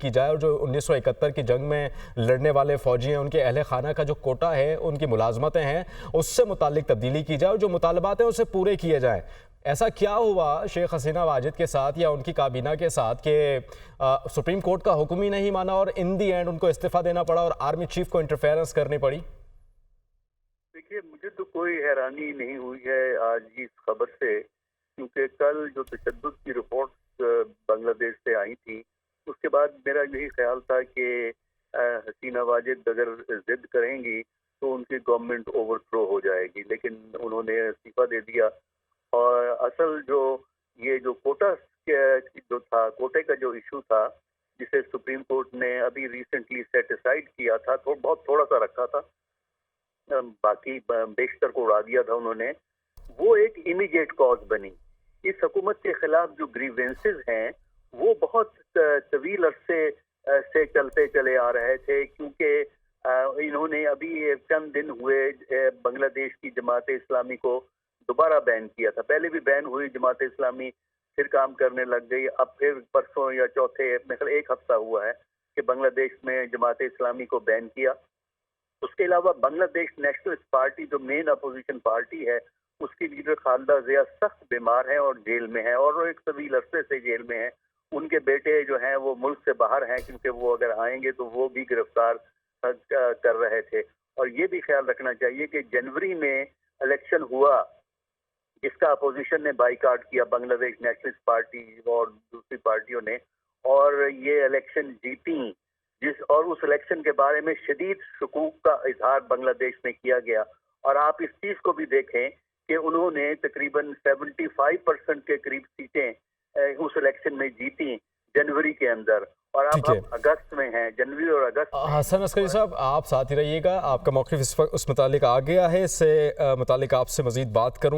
की जाए और जो 1971 की जंग में लड़ने वाले फौजी हैं उनके अहले खाना का जो कोटा है, उनकी मुलाजमतें हैं, उससे मुतालिक तब्दीली की जाए और जो मुतालबात हैं उसे पूरे किए जाएं। ऐसा क्या हुआ शेख हसीना वाजिद के साथ या उनकी काबीना के साथ कि सुप्रीम कोर्ट का हुक्म ही नहीं माना और इन दी एंड उनको इस्तीफा देना पड़ा और आर्मी चीफ को इंटरफेरेंस करनी पड़ी? देखिए, मुझे तो कोई हैरानी नहीं हुई है आज की इस खबर से, क्योंकि कल जो तशद्दुद की रिपोर्ट बांग्लादेश से आई थी, उसके बाद मेरा यही ख्याल था कि हसीना वाजिद अगर जिद करेंगी तो उनकी गवर्नमेंट ओवरथ्रो हो जाएगी, लेकिन उन्होंने इस्तीफा दे दिया। और असल ये जो कोटे का जो इशू था, जिसे सुप्रीम कोर्ट ने अभी रिसेंटली सेट असाइड किया था, तो बहुत थोड़ा सा रखा था, बाकी बेशतर को उड़ा दिया था उन्होंने। वो एक इमीडिएट कॉज बनी। इस हुकूमत के खिलाफ जो ग्रीवेंसेस हैं वो बहुत तवील अरसे से चलते चले आ रहे थे, क्योंकि इन्होंने अभी चंद दिन हुए बांग्लादेश की जमात इस्लामी को दोबारा बैन किया था। पहले भी बैन हुई जमात इस्लामी, फिर काम करने लग गई। अब फिर परसों या चौथे मतलब एक हफ्ता हुआ है कि बांग्लादेश में जमात इस्लामी को बैन किया। उसके अलावा बांग्लादेश नेशनलिस्ट पार्टी जो मेन अपोजिशन पार्टी है, उसकी लीडर खालिदा जिया सख्त बीमार है और जेल में है, और वो एक तवील अरसे से जेल में है। उनके बेटे जो हैं वो मुल्क से बाहर हैं, क्योंकि वो अगर आएंगे तो वो भी गिरफ्तार कर रहे थे। और ये भी ख्याल रखना चाहिए कि जनवरी में इलेक्शन हुआ जिसका अपोजिशन ने बाइकाट किया, बांग्लादेश नेशनलिस्ट पार्टी और दूसरी पार्टियों ने, और ये इलेक्शन जीती। और उस इलेक्शन के बारे में शदीद शकूक का इजहार बांग्लादेश में किया गया। और आप इस चीज को भी देखें कि उन्होंने तकरीबन 75% के करीब सीटें उस इलेक्शन में जीती जनवरी के अंदर, और ठीक अब है। अगस्त में हैं, जनवरी और अगस्त में। हसन अस्करी साहब, आप साथ ही रहिएगा, आपका मौक़िफ़ इस वक्त उस मुतालिक आ गया है, इससे मुतालिक आपसे मज़ीद बात करूँ।